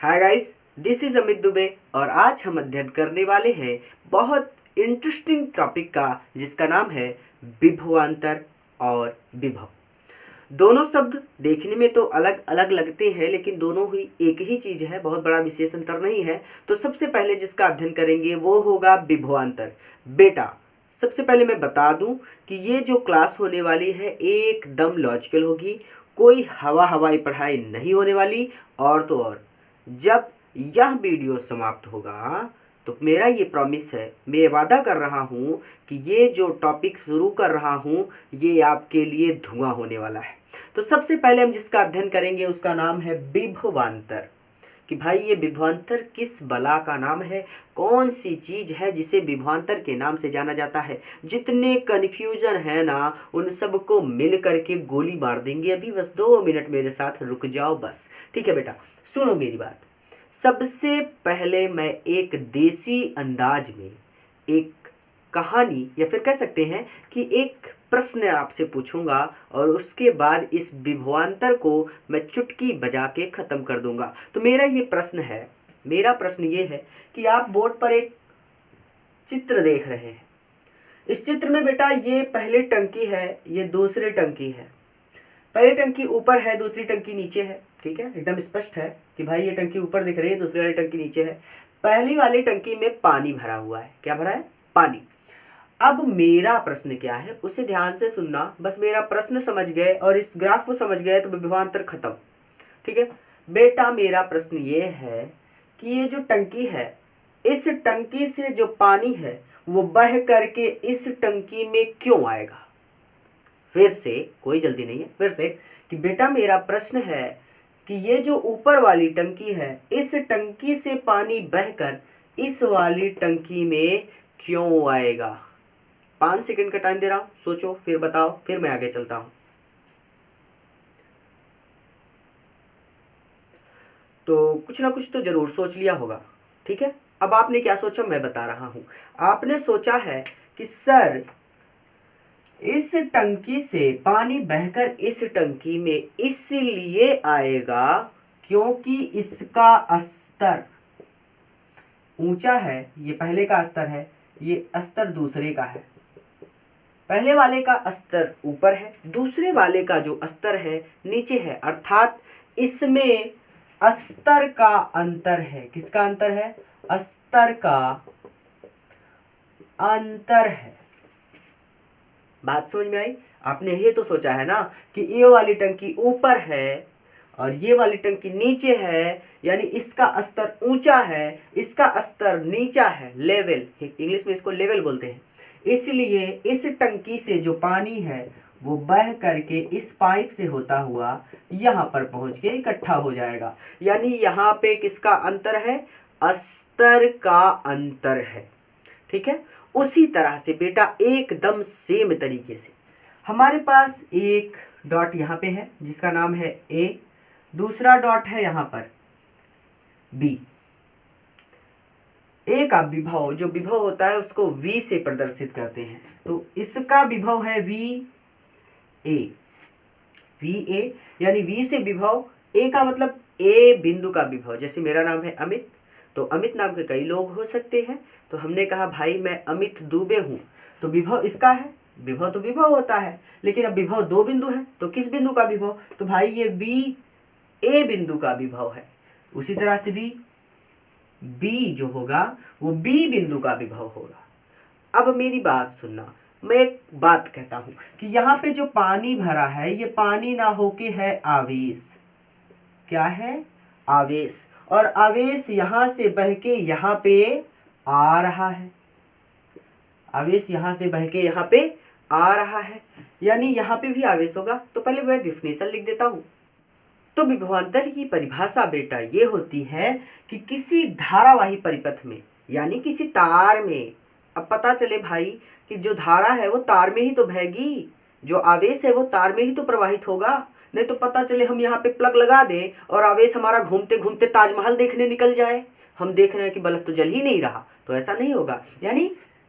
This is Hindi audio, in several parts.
Hi guys, this is Amit Dubey और आज हम अध्ययन करने वाले हैं बहुत इंटरेस्टिंग टॉपिक का जिसका नाम है विभवांतर और विभव। दोनों शब्द देखने में तो अलग अलग लगते हैं लेकिन दोनों ही एक ही चीज़ है, बहुत बड़ा विशेष अंतर नहीं है। तो सबसे पहले जिसका अध्ययन करेंगे वो होगा विभवांतर। बेटा सबसे पहले मैं बता दूं कि ये जो क्लास होने वाली है एकदम लॉजिकल होगी, कोई हवाई पढ़ाई नहीं होने वाली। और तो और जब यह वीडियो समाप्त होगा तो मेरा ये प्रॉमिस है, मैं वादा कर रहा हूँ कि ये जो टॉपिक शुरू कर रहा हूँ ये आपके लिए धुआं होने वाला है। तो सबसे पहले हम जिसका अध्ययन करेंगे उसका नाम है विभवांतर। कि भाई ये विभवांतर किस बला का नाम है, कौन सी चीज है जिसे विभवांतर के नाम से जाना जाता है। जितने कन्फ्यूजन है ना उन सबको मिल करके गोली मार देंगे। अभी बस 2 मिनट मेरे साथ रुक जाओ बस। ठीक है बेटा, सुनो मेरी बात। सबसे पहले मैं एक देसी अंदाज में एक कहानी या फिर कह सकते हैं कि एक प्रश्न आपसे पूछूंगा और उसके बाद इस विभवांतर को मैं चुटकी बजा के ख़त्म कर दूंगा। तो मेरा प्रश्न ये है कि आप बोर्ड पर एक चित्र देख रहे हैं। इस चित्र में बेटा ये पहली टंकी है, ये दूसरी टंकी है। पहली टंकी ऊपर है, दूसरी टंकी नीचे है। ठीक है, एकदम स्पष्ट है कि भाई ये टंकी ऊपर दिख रही है, दूसरी वाली टंकी नीचे है। पहली वाली टंकी में पानी भरा हुआ है। क्या भरा है? पानी। अब मेरा प्रश्न क्या है उसे ध्यान से सुनना। बस मेरा प्रश्न समझ गए और इस ग्राफ को समझ गए तो विभवांतर खत्म। ठीक है बेटा, मेरा प्रश्न ये है कि ये जो टंकी है, इस टंकी से जो पानी है वो बह करके इस टंकी में क्यों आएगा। फिर से, कोई जल्दी नहीं है, फिर से कि बेटा मेरा प्रश्न है कि ये जो ऊपर वाली टंकी है, इस टंकी से पानी बहकर इस वाली टंकी में क्यों आएगा। 5 सेकंड का टाइम दे रहा हूं, सोचो फिर बताओ, फिर मैं आगे चलता हूं। तो कुछ ना कुछ तो जरूर सोच लिया होगा। ठीक है, अब आपने क्या सोचा मैं बता रहा हूं। आपने सोचा है कि सर इस टंकी से पानी बहकर इस टंकी में इसलिए आएगा क्योंकि इसका स्तर ऊंचा है। ये पहले का स्तर है, ये स्तर दूसरे का है। पहले वाले का स्तर ऊपर है, दूसरे वाले का जो स्तर है नीचे है, अर्थात इसमें स्तर का अंतर है। किसका अंतर है? स्तर का अंतर है। बात समझ में आई? आपने ये तो सोचा है ना कि ये वाली टंकी ऊपर है और ये वाली टंकी नीचे है, यानी इसका स्तर ऊंचा है, इसका स्तर नीचा है। लेवल, इंग्लिश में इसको लेवल बोलते हैं। इसलिए इस टंकी से जो पानी है वो बह करके इस पाइप से होता हुआ यहाँ पर पहुँच के इकट्ठा हो जाएगा। यानी यहाँ पे किसका अंतर है? स्तर का अंतर है। ठीक है, उसी तरह से बेटा एकदम सेम तरीके से हमारे पास एक डॉट यहाँ पे है जिसका नाम है A, दूसरा डॉट है यहाँ पर B। A का विभव, जो विभव होता है उसको V से प्रदर्शित करते हैं। तो इसका विभव है VA, यानी V से विभव। A का मतलब A बिंदु का विभव। जैसे मेरा नाम है अमित, तो अमित नाम के कई लोग हो सकते हैं। तो हमने कहा भाई मैं अमित दुबे हूँ, तो विभव इसका है। विभव तो विभव होता है, लेकिन अब विभव 2 बिंदु है तो किस बिंदु का विभव? तो भाई ये A बिंदु का विभव है। उसी तरह से B जो होगा वो B बिंदु का विभव होगा। अब मेरी बात सुनना, मैं एक बात कहता हूँ कि यहाँ पे जो पानी भरा है ये पानी ना होके है आवेश। क्या है? आवेश। और आवेश यहाँ से बह के यहाँ पे आ रहा है। आवेश यहाँ से बह के यहाँ पे आ रहा है, यानी यहाँ पे भी आवेश होगा। तो पहले मैं डिफिनेशन लिख देता हूँ। तो विभवांतर की परिभाषा बेटा ये होती है कि किसी धारावाही परिपथ में, यानी किसी तार में, अब पता चले भाई कि जो धारा है वो तार में ही तो बहेगी, जो आवेश है वो तार में ही तो प्रवाहित होगा। नहीं तो पता चले हम यहाँ पे प्लग लगा दें और आवेश हमारा घूमते घूमते ताजमहल देखने निकल जाए, हम देख रहे हैं कि बल्ब तो जल ही नहीं रहा, तो ऐसा नहीं होगा। यानी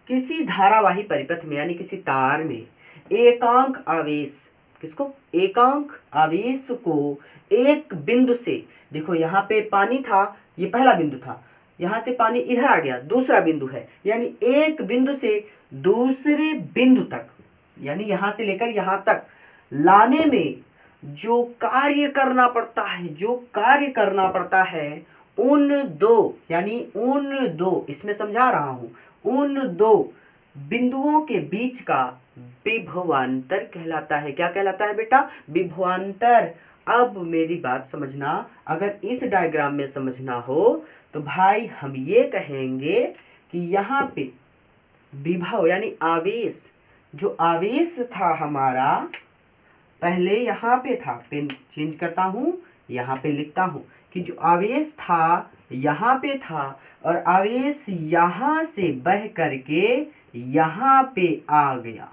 किसी धारावाही परिपथ में, यानी किसी तार में एकांक आवेश, किसको? एकांक आवेश को एक बिंदु से, देखो यहाँ पे पानी था, ये पहला बिंदु था, यहाँ से पानी इधर आ गया, दूसरा बिंदु है, यानी एक बिंदु से दूसरे बिंदु तक, यानी यहाँ से लेकर यहाँ तक लाने में जो कार्य करना पड़ता है, जो कार्य करना पड़ता है, उन दो, यानी उन दो, इसमें समझा रहा हूं, उन दो बिंदुओं के बीच का विभवांतर कहलाता है। क्या कहलाता है बेटा? विभवांतर। अब मेरी बात समझना, अगर इस डायग्राम में समझना हो तो भाई हम ये कहेंगे कि यहाँ पे विभव यानी आवेश, जो आवेश था हमारा, पहले यहाँ पे था, पेन चेंज करता हूँ, यहाँ पे लिखता हूँ कि जो आवेश था यहाँ पे था और आवेश यहाँ से बह करके यहाँ पे आ गया।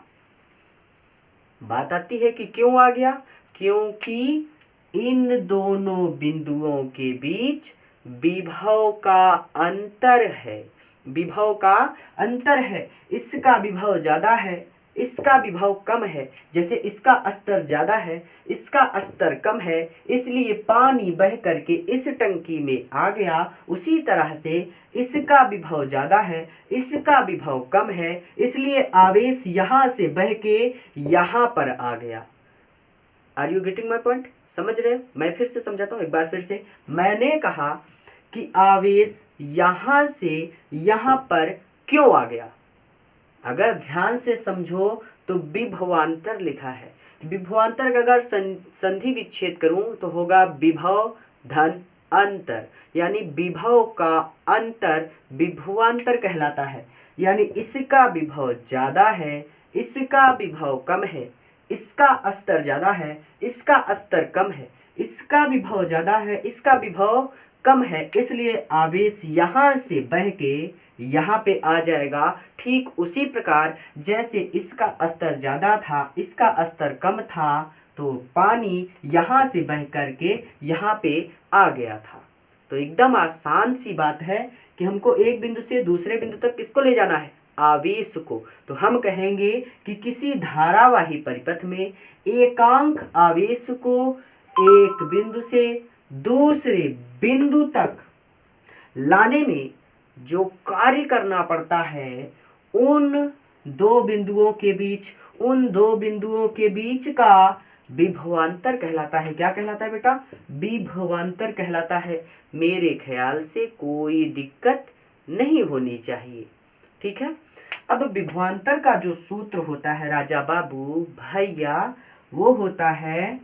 बात आती है कि क्यों आ गया? क्योंकि इन दोनों बिंदुओं के बीच विभव का अंतर है, विभव का अंतर है। इसका विभव ज्यादा है, इसका विभव कम है। जैसे इसका स्तर ज्यादा है, इसका स्तर कम है, इसलिए पानी बह करके इस टंकी में आ गया। उसी तरह से इसका विभव ज्यादा है, इसका विभव कम है, इसलिए आवेश यहाँ से बह के यहाँ पर आ गया। Are you getting my point? समझ रहे हो? मैं फिर से समझाता हूँ, एक बार फिर से। मैंने कहा कि आवेश यहाँ से यहाँ पर क्यों आ गया? अगर ध्यान से समझो तो विभवांतर लिखा है। विभवांतर का अगर संधि विच्छेद करूं तो होगा विभव धन अंतर, यानी विभव का अंतर विभवांतर कहलाता है। यानी इसका विभव ज्यादा है, इसका विभव कम है, इसका स्तर ज्यादा है, इसका स्तर कम है, इसका विभव ज्यादा है, इसका विभव कम है, इसलिए आवेश यहाँ से बह के यहाँ पे आ जाएगा। ठीक उसी प्रकार जैसे इसका स्तर ज्यादा था, इसका स्तर कम था, तो पानी यहाँ से बह करके यहाँ पे आ गया था। तो एकदम आसान सी बात है कि हमको एक बिंदु से दूसरे बिंदु तक किसको ले जाना है? आवेश को। तो हम कहेंगे कि किसी धारावाही परिपथ में एकांक आवेश को एक बिंदु से दूसरे बिंदु तक लाने में जो कार्य करना पड़ता है, उन दो बिंदुओं के बीच का विभवांतर कहलाता है। क्या कहलाता है बेटा? विभवांतर कहलाता है। मेरे ख्याल से कोई दिक्कत नहीं होनी चाहिए, ठीक है। अब विभवांतर का जो सूत्र होता है राजा बाबू भैया, वो होता है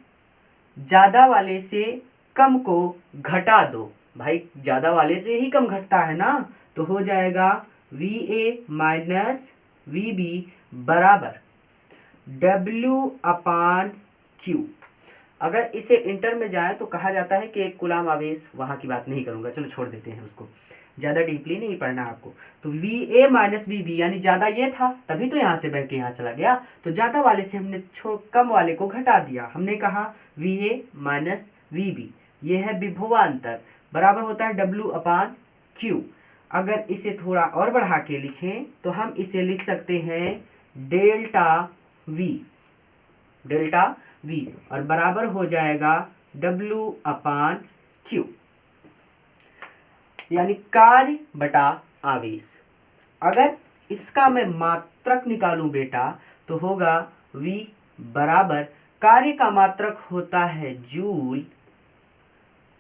ज्यादा वाले से कम को घटा दो। भाई ज्यादा वाले से ही कम घटता है ना, तो हो जाएगा VA माइनस VB बराबर W/Q। अगर इसे इंटर में जाए तो कहा जाता है कि एक कूलाम आवेश, वहां की बात नहीं करूंगा, चलो छोड़ देते हैं उसको, ज्यादा डीपली नहीं पढ़ना आपको। तो VA माइनस VB, यानी ज्यादा ये था तभी तो यहाँ से बह के यहाँ चला गया, तो ज्यादा वाले से हमने कम वाले को घटा दिया। हमने कहा VA माइनस VB, ये है विभवांतर, बराबर होता है W/Q। अगर इसे थोड़ा और बढ़ा के लिखें तो हम इसे लिख सकते हैं डेल्टा V, और बराबर हो जाएगा W/Q, यानी कार्य बटा आवेश। अगर इसका मैं मात्रक निकालूं बेटा तो होगा V बराबर, कार्य का मात्रक होता है जूल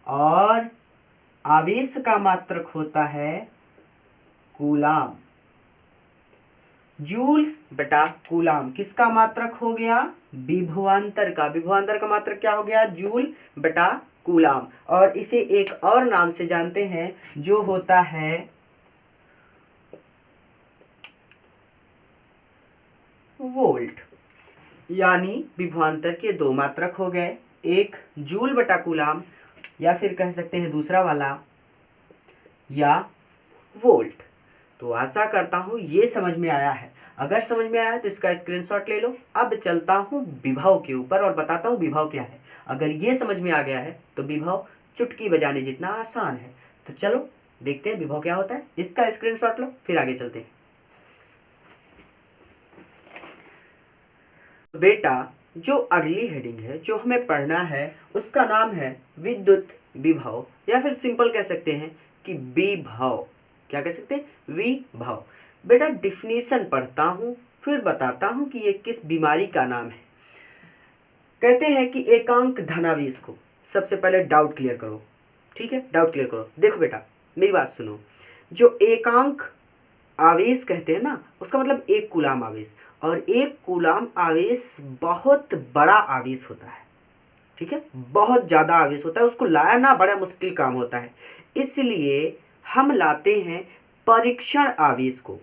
और आवेश का मात्रक होता है कूलाम। जूल बटा कूलाम किसका मात्रक हो गया? विभवांतर का। विभवांतर का मात्रक क्या हो गया? जूल बटा कूलाम। और इसे एक और नाम से जानते हैं जो होता है वोल्ट। यानी विभवांतर के दो मात्रक हो गए, एक जूल बटा कूलाम, या फिर कह सकते हैं दूसरा वाला या वोल्ट। तो आशा करता हूं ये समझ में आया है। अगर समझ में आया है तो इसका स्क्रीनशॉट ले लो। अब चलता हूं विभव के ऊपर और बताता हूं विभव क्या है। अगर ये समझ में आ गया है तो विभव चुटकी बजाने जितना आसान है। तो चलो देखते हैं विभव क्या होता है। इसका स्क्रीनशॉट लो, फिर आगे चलते हैं। बेटा जो अगली हेडिंग है जो हमें पढ़ना है उसका नाम है विद्युत विभव, या फिर सिंपल कह सकते हैं कि विभव। क्या कह सकते हैं? विभव। बेटा डिफिनीशन पढ़ता हूँ फिर बताता हूँ कि ये किस बीमारी का नाम है। कहते हैं कि एकांक धनावेश को, सबसे पहले डाउट क्लियर करो, ठीक है, डाउट क्लियर करो। देखो बेटा मेरी बात सुनो, जो एकांक आवेश कहते हैं ना, उसका मतलब एक कूलाम आवेश, और एक कूलाम आवेश बहुत बड़ा आवेश होता है, ठीक है, बहुत ज़्यादा आवेश होता है, उसको लाना बड़ा मुश्किल काम होता है। इसलिए हम लाते हैं परीक्षण आवेश को।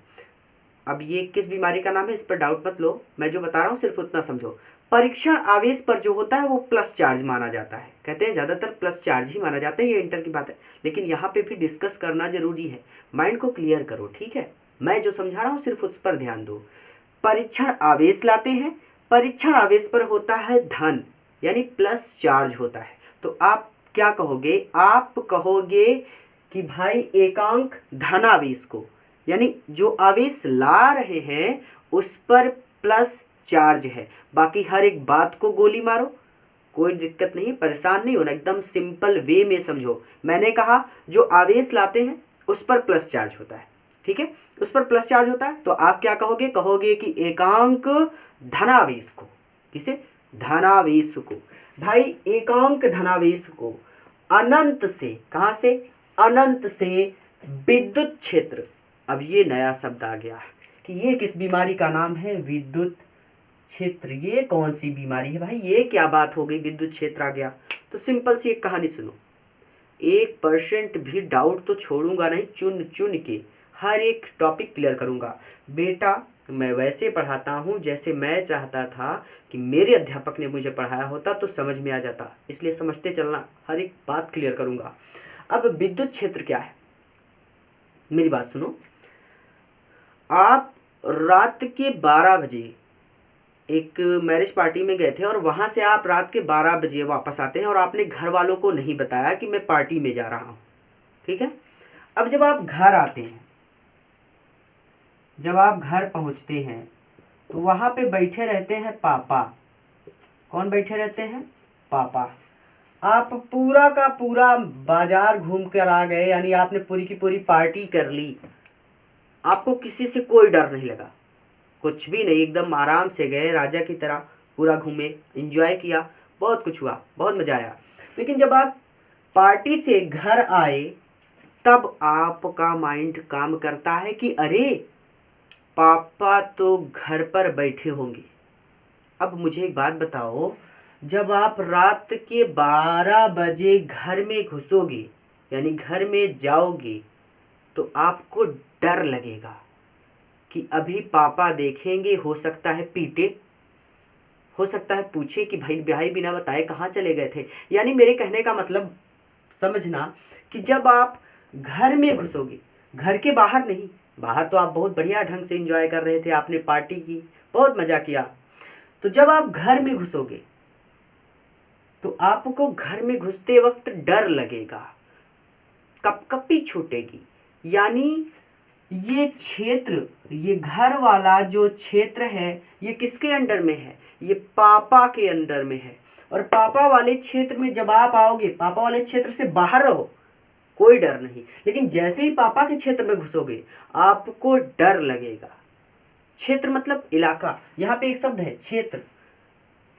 अब ये किस बीमारी का नाम है इस पर डाउट मत लो, मैं जो बता रहा हूँ सिर्फ उतना समझो। परीक्षण आवेश पर जो होता है वो प्लस चार्ज माना जाता है, कहते हैं ज़्यादातर प्लस चार्ज ही माना जाता है, ये इंटर की बात है, लेकिन यहाँ पे भी डिस्कस करना जरूरी है, माइंड को क्लियर करो, ठीक है। मैं जो समझा रहा हूँ सिर्फ उस पर ध्यान दो। परीक्षण आवेश लाते हैं, परीक्षण आवेश पर होता है धन, यानी प्लस चार्ज होता है। तो आप क्या कहोगे? आप कहोगे कि भाई एकांक धनावेश को, यानी जो आवेश ला रहे हैं उस पर प्लस चार्ज है, बाकी हर एक बात को गोली मारो, कोई दिक्कत नहीं, परेशान नहीं होना, एकदम सिंपल वे में समझो। मैंने कहा जो आवेश लाते हैं उस पर प्लस चार्ज होता है, ठीक है, उस पर प्लस चार्ज होता है, तो आप क्या कहोगे? कहोगे कि एकांक धनावेश को। किसे? धनावेश को। भाई एकांक धनावेश को अनंत से, कहाँ से? अनंत से विद्युत क्षेत्र। अब ये नया शब्द आ गया कि ये किस बीमारी का नाम है? विद्युत क्षेत्र। ये कौन सी बीमारी है भाई? ये क्या बात हो गई, विद्युत क्षेत्र आ गया? तो सिंपल सी एक कहानी सुनो, 1% भी डाउट तो छोड़ूंगा नहीं, चुन चुन के हर एक टॉपिक क्लियर करूंगा। बेटा मैं वैसे पढ़ाता हूँ जैसे मैं चाहता था कि मेरे अध्यापक ने मुझे पढ़ाया होता तो समझ में आ जाता, इसलिए समझते चलना, हर एक बात क्लियर करूंगा। अब विद्युत क्षेत्र क्या है, मेरी बात सुनो। आप रात के 12 बजे एक मैरिज पार्टी में गए थे और वहां से आप रात के 12 बजे वापस आते हैं और आपने घर वालों को नहीं बताया कि मैं पार्टी में जा रहा हूं, ठीक है। अब जब आप घर आते हैं, जब आप घर पहुंचते हैं तो वहां पे बैठे रहते हैं पापा। कौन बैठे रहते हैं? पापा। आप पूरा का पूरा बाजार घूम कर आ गए, यानी आपने पूरी की पूरी पार्टी कर ली, आपको किसी से कोई डर नहीं लगा, कुछ भी नहीं, एकदम आराम से गए राजा की तरह, पूरा घूमे, एंजॉय किया, बहुत कुछ हुआ, बहुत मजा आया। लेकिन जब आप पार्टी से घर आए तब आपका माइंड काम करता है कि अरे पापा तो घर पर बैठे होंगे। अब मुझे एक बात बताओ, जब आप रात के 12 बजे घर में घुसोगे, यानी घर में जाओगे, तो आपको डर लगेगा कि अभी पापा देखेंगे, हो सकता है पीटे, हो सकता है पूछे कि भाई बिना बताए कहाँ चले गए थे। यानी मेरे कहने का मतलब समझना कि जब आप घर में घुसोगे, घर के बाहर नहीं, बाहर तो आप बहुत बढ़िया ढंग से एंजॉय कर रहे थे, आपने पार्टी की, बहुत मजा किया, तो जब आप घर में घुसोगे तो आपको घर में घुसते वक्त डर लगेगा, कपकपी छूटेगी। यानी ये क्षेत्र, ये घर वाला जो क्षेत्र है, ये किसके अंडर में है? ये पापा के अंडर में है। और पापा वाले क्षेत्र में जब आप आओगे, पापा वाले क्षेत्र से बाहर रहो, कोई डर नहीं, लेकिन जैसे ही पापा के क्षेत्र में घुसोगे आपको डर लगेगा। क्षेत्र मतलब इलाका, यहाँ पे एक शब्द है क्षेत्र,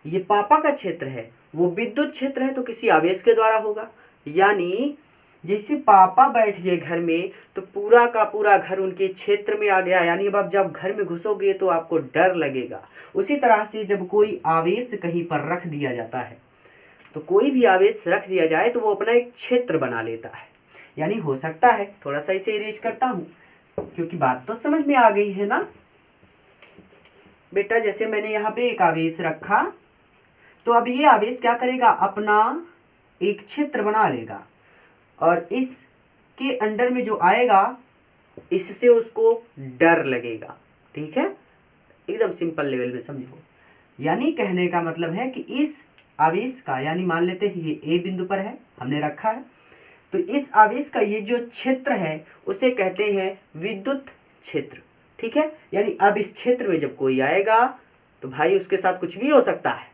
ये पापा का क्षेत्र है, वो विद्युत क्षेत्र है तो किसी आवेश के द्वारा होगा। यानी जैसे पापा बैठ गए घर में तो पूरा का पूरा घर उनके क्षेत्र में आ गया, यानी अब आप जब घर में घुसोगे तो आपको डर लगेगा। उसी तरह से जब कोई आवेश कहीं पर रख दिया जाता है, तो कोई भी आवेश रख दिया जाए तो वो अपना एक क्षेत्र बना लेता है। यानी हो सकता है, थोड़ा सा इसे इरेज करता हूँ क्योंकि बात तो समझ में आ गई है ना बेटा। जैसे मैंने यहाँ पे एक आवेश रखा, तो अब ये आवेश क्या करेगा? अपना एक क्षेत्र बना लेगा और इसके अंडर में जो आएगा इससे उसको डर लगेगा, ठीक है, एकदम सिंपल लेवल में समझो। यानी कहने का मतलब है कि इस आवेश का, यानी मान लेते हैं ये ए बिंदु पर है, हमने रखा है, तो इस आवेश का ये जो क्षेत्र है उसे कहते हैं विद्युत क्षेत्र, ठीक है। यानी अब इस क्षेत्र में जब कोई आएगा तो भाई उसके साथ कुछ भी हो सकता है,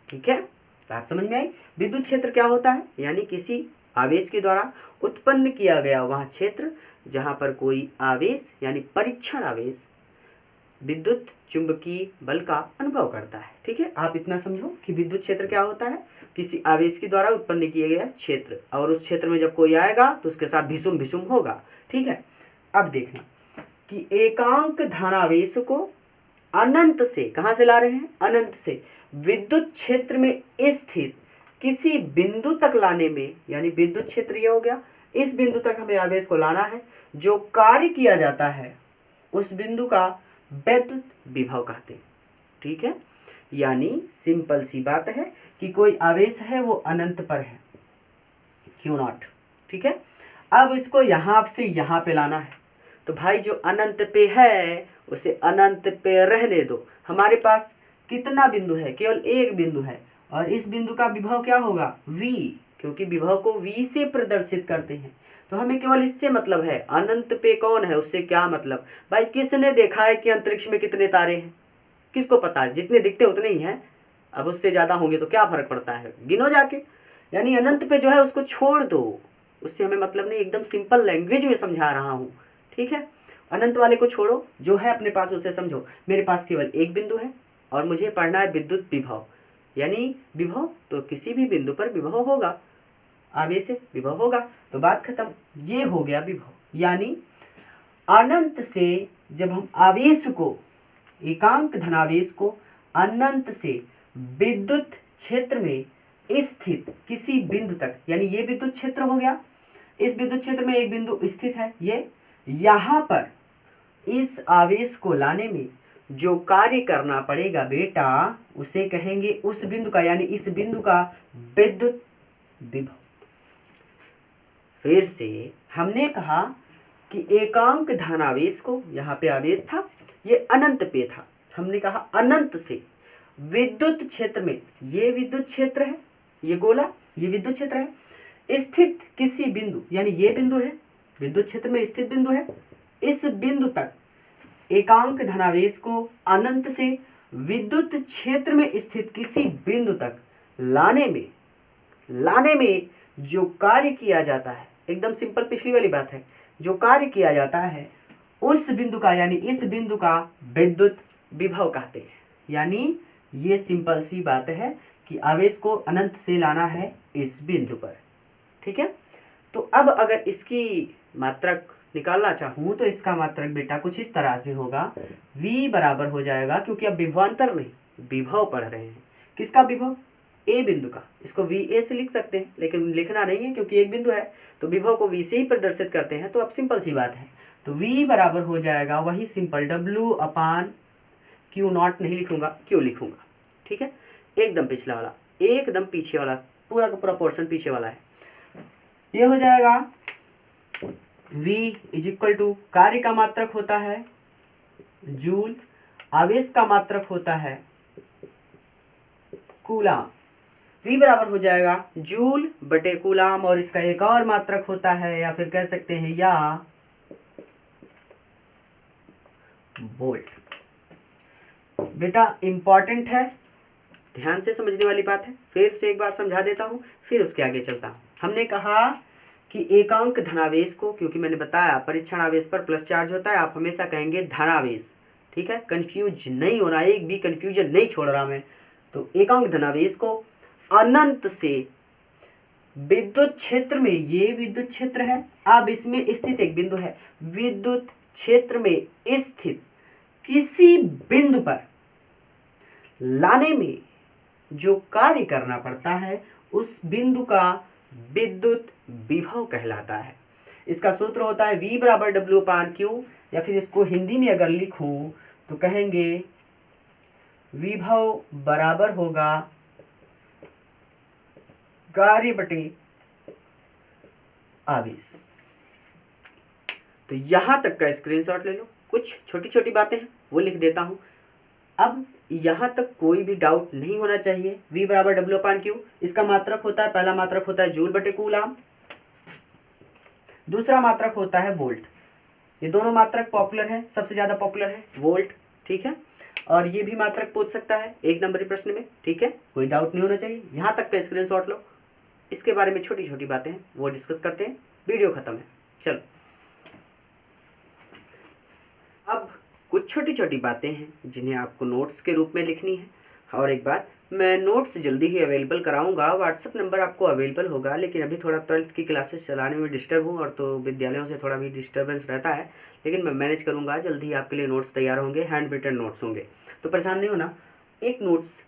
ठीक है, बात समझ में आई? विद्युत क्षेत्र क्या होता है? यानी किसी आवेश के द्वारा उत्पन्न किया गया वह क्षेत्र जहाँ पर कोई आवेश यानी परीक्षण आवेश विद्युत चुंबकीय बल का अनुभव करता है। ठीक है, आप इतना समझो कि विद्युत क्षेत्र क्या होता है, किसी आवेश के द्वारा उत्पन्न किया गया क्षेत्र, और उस क्षेत्र में जब कोई आएगा तो उसके साथ भीषुम भीषुम होगा। ठीक है, अब देखना कि एकांक धनावेश को अनंत से, कहाँ से ला रहे हैं, अनंत से विद्युत क्षेत्र में स्थित किसी बिंदु तक लाने में, यानी विद्युत क्षेत्र ये हो गया, इस बिंदु तक हमें आवेश को लाना है, जो कार्य किया जाता है उस बिंदु का विद्युत विभव कहते हैं। ठीक है, यानी सिंपल सी बात है कि कोई आवेश है वो अनंत पर है, क्यों नॉट। ठीक है, अब इसको यहाँ से यहाँ पे लाना है, तो भाई जो अनंत पे है उसे अनंत पे रहने दो। हमारे पास कितना बिंदु है, केवल एक बिंदु है, और इस बिंदु का विभव क्या होगा, v, क्योंकि विभव को v से प्रदर्शित करते हैं, तो हमें केवल इससे मतलब है। अनंत पे कौन है उससे क्या मतलब, भाई किसने देखा है कि अंतरिक्ष में कितने तारे हैं, किसको पता है, जितने दिखते उतने ही हैं, अब उससे ज़्यादा होंगे तो क्या फर्क पड़ता है, गिनो जाके। यानी अनंत पे जो है उसको छोड़ दो, उससे हमें मतलब नहीं, एकदम सिंपल लैंग्वेज में समझा रहा हूँ। ठीक है, अनंत वाले को छोड़ो, जो है अपने पास उसे समझो। मेरे पास केवल एक बिंदु है और मुझे पढ़ना है विद्युत विभव, यानी विभव तो किसी भी बिंदु पर विभव होगा, आवेश से विभव होगा, तो बात खत्म। ये हो गया विभव, यानी अनंत से जब हम आवेश को, एकांक धनावेश को अनंत से विद्युत क्षेत्र में स्थित किसी बिंदु तक, यानी ये विद्युत क्षेत्र हो गया, इस विद्युत क्षेत्र में एक बिंदु स्थित है, ये यहाँ पर इस आवेश को लाने में जो कार्य करना पड़ेगा बेटा उसे कहेंगे उस बिंदु का, यानी इस बिंदु का विद्युत विभव। फिर से हमने कहा कि एकांक धनावेश को, यहाँ पे आवेश था ये अनंत पे था, हमने कहा अनंत से विद्युत क्षेत्र में, ये विद्युत क्षेत्र है, ये गोला ये विद्युत क्षेत्र है, स्थित किसी बिंदु, यानी ये बिंदु है विद्युत क्षेत्र में स्थित बिंदु है, इस बिंदु तक एकांक धनावेश को अनंत से विद्युत क्षेत्र में स्थित किसी बिंदु तक लाने में जो कार्य किया जाता है, एकदम सिंपल पिछली वाली बात है, जो कार्य किया जाता है उस बिंदु का, यानी इस बिंदु का विद्युत विभव कहते हैं। यानी ये सिंपल सी बात है कि आवेश को अनंत से लाना है इस बिंदु पर। ठीक है, तो अब अगर इसकी मात्रक निकालना चाहूँ तो इसका मात्रक बेटा कुछ इस तरह से होगा, v बराबर हो जाएगा, क्योंकि अब विभवांतर नहीं विभव पढ़ रहे हैं, किसका विभव, ए बिंदु का, इसको VA से लिख सकते हैं, लेकिन लिखना नहीं है क्योंकि एक बिंदु है तो विभव को V से ही प्रदर्शित करते हैं, तो अब सिंपल सी बात है, तो V बराबर हो जाएगा वही सिंपल W/Q नॉट नहीं लिखूंगा, Q लिखूंगा। ठीक है, एकदम पिछला वाला, एकदम पीछे वाला, पूरा का पूरा पोर्शन पीछे वाला है, ये हो जाएगा V इज इक्वल टू, कार्य का मात्रक होता है जूल, आवेश का मात्रक होता है कूलाम, V बराबर हो जाएगा जूल बटे कूलाम, और इसका एक और मात्रक होता है, या फिर कह सकते हैं या वोल्ट। बेटा इंपॉर्टेंट है, ध्यान से समझने वाली बात है, फिर से एक बार समझा देता हूँ फिर उसके आगे चलता हूँ। हमने कहा कि एकांक धनावेश को, क्योंकि मैंने बताया परीक्षण आवेश पर प्लस चार्ज होता है, आप हमेशा कहेंगे धनावेश। ठीक है, कंफ्यूज नहीं होना, एक भी कंफ्यूजन नहीं छोड़ रहा मैं। तो एकांक धनावेश को अनंत से विद्युत क्षेत्र में, ये विद्युत क्षेत्र है, अब इसमें स्थित एक बिंदु है, विद्युत क्षेत्र में स्थित किसी बिंदु पर लाने में जो कार्य करना पड़ता है उस बिंदु का विद्युत विभव कहलाता है। इसका सूत्र होता है V बराबर W/Q, या फिर इसको हिंदी में अगर लिखूं तो कहेंगे विभव बराबर होगा कार्य बटे आवेश। तो यहां तक का स्क्रीनशॉट ले लो, कुछ छोटी छोटी बातें हैं वो लिख देता हूं। अब यहां तक कोई भी डाउट नहीं होना चाहिए। V बराबर W/Q, इसका मात्रक होता है, पहला मात्रक होता है जूल बटे कूलाम, दूसरा मात्रक होता है वोल्ट। ये दोनों मात्रक पॉपुलर है, सबसे ज्यादा पॉपुलर है वोल्ट। ठीक है, और ये भी मात्रक पूछ सकता है एक नंबरी प्रश्न में। ठीक है, कोई डाउट नहीं होना चाहिए, यहां तक का स्क्रीनशॉट लो। इसके बारे में छोटी छोटी बातें हैं वो डिस्कस करते हैं। वीडियो खत्म है। चलो अब कुछ छोटी छोटी बातें हैं जिन्हें आपको नोट्स के रूप में लिखनी है। और एक बात, मैं नोट्स जल्दी ही अवेलेबल कराऊंगा, व्हाट्सअप नंबर आपको अवेलेबल होगा, लेकिन अभी थोड़ा 12th की क्लासेस चलाने में डिस्टर्ब हूँ और तो विद्यालयों से थोड़ा भी डिस्टर्बेंस रहता है, लेकिन मैं मैनेज करूँगा। जल्दी ही आपके लिए नोट्स तैयार होंगे, हैंड रिटन नोट्स होंगे, तो परेशान नहीं होना। एक नोट्स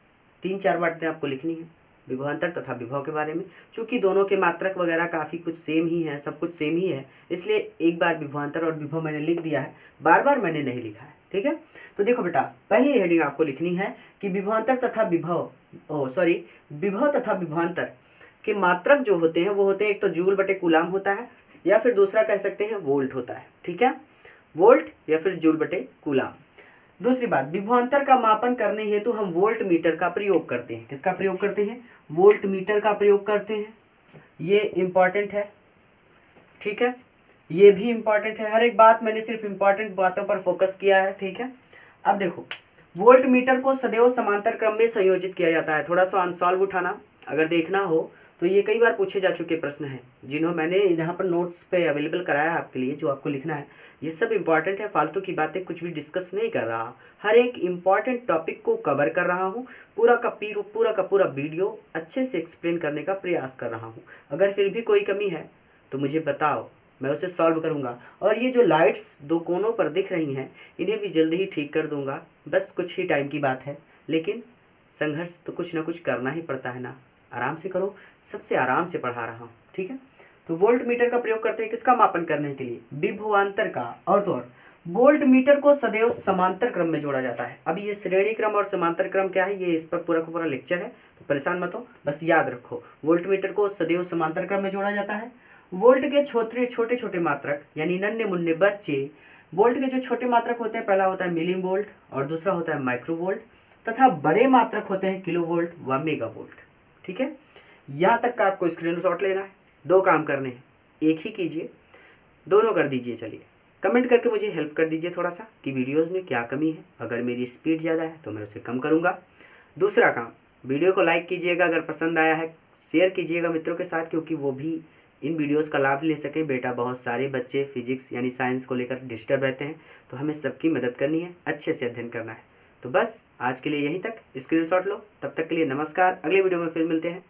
3-4 बातें आपको लिखनी है विभवांतर तथा विभव के बारे में। चूंकि दोनों के मात्रक वगैरह काफ़ी कुछ सेम ही है, सब कुछ सेम ही है, इसलिए एक बार विभवांतर और विभव मैंने लिख दिया है, बार बार मैंने नहीं लिखा है। ठीक है, तो देखो बेटा, पहली हेडिंग आपको लिखनी है कि विभवांतर तथा विभव विभव तथा विभवांतर के मात्रक जो होते हैं वो होते हैं, एक तो जूल बटे कूलाम होता है, या फिर दूसरा कह सकते हैं वोल्ट होता है। ठीक है, वोल्ट या फिर जूल बटे कूलाम। दूसरी बात, विभवांतर का मापन करने हेतु हम वोल्ट मीटर का प्रयोग करते हैं। किसका प्रयोग करते हैं? वोल्ट मीटर का प्रयोग करते हैं। ये इंपॉर्टेंट है। ठीक है, ये भी इंपॉर्टेंट है। हर एक बात मैंने सिर्फ इंपॉर्टेंट बातों पर फोकस किया है। ठीक है, अब देखो, वोल्ट मीटर को सदैव समांतर क्रम में संयोजित किया जाता है। थोड़ा सा अनसॉल्व उठाना, अगर देखना हो तो ये कई बार पूछे जा चुके प्रश्न हैं, जिन्हों मैंने यहाँ पर नोट्स पे अवेलेबल कराया है आपके लिए, जो आपको लिखना है। ये सब इंपॉर्टेंट है, फालतू की बातें कुछ भी डिस्कस नहीं कर रहा, हर एक इंपॉर्टेंट टॉपिक को कवर कर रहा हूँ। पूरा का पूरा वीडियो अच्छे से एक्सप्लेन करने का प्रयास कर रहा हूँ। अगर फिर भी कोई कमी है तो मुझे बताओ, मैं उसे सॉल्व करूँगा। और ये जो लाइट्स दो कोनों पर दिख रही हैं, इन्हें भी जल्दी ही ठीक कर दूंगा। बस कुछ ही टाइम की बात है, लेकिन संघर्ष तो कुछ ना कुछ करना ही पड़ता है ना। आराम से करो, सबसे आराम से पढ़ा रहा हूँ। ठीक है, तो वोल्ट मीटर का प्रयोग करते हैं किसका मापन करने के लिए? विभवांतर का। और तो और वोल्ट मीटर को सदैव समांतर क्रम में जोड़ा जाता है। अब ये श्रेणी क्रम और समांतर क्रम क्या है, ये इस पर पूरा का पूरा लेक्चर है, तो परेशान मत हो, बस याद रखो वोल्ट मीटर को सदैव समांतर क्रम में जोड़ा जाता है। वोल्ट के छोटे छोटे मात्रक यानी नन्हे मुन्ने बच्चे, वोल्ट के जो छोटे मात्रक होते हैं, पहला होता है मिली वोल्ट और दूसरा होता है माइक्रो वोल्ट, तथा बड़े मात्रक होते हैं किलो वोल्ट व मेगा वोल्ट। ठीक है, यहाँ तक का आपको स्क्रीनशॉट लेना है। दो काम करने हैं, एक ही कीजिए, दोनों कर दीजिए। चलिए कमेंट करके मुझे हेल्प कर दीजिए थोड़ा सा कि वीडियोस में क्या कमी है। अगर मेरी स्पीड ज़्यादा है तो मैं उसे कम करूँगा। दूसरा काम, वीडियो को लाइक कीजिएगा, अगर पसंद आया है शेयर कीजिएगा मित्रों के साथ, क्योंकि वो भी इन वीडियोस का लाभ ले सकें। बेटा, बहुत सारे बच्चे फिजिक्स यानी साइंस को लेकर डिस्टर्ब रहते हैं, तो हमें सबकी मदद करनी है, अच्छे से अध्ययन करना है। तो बस आज के लिए यहीं तक, स्क्रीनशॉट लो। तब तक के लिए नमस्कार, अगले वीडियो में फिर मिलते हैं।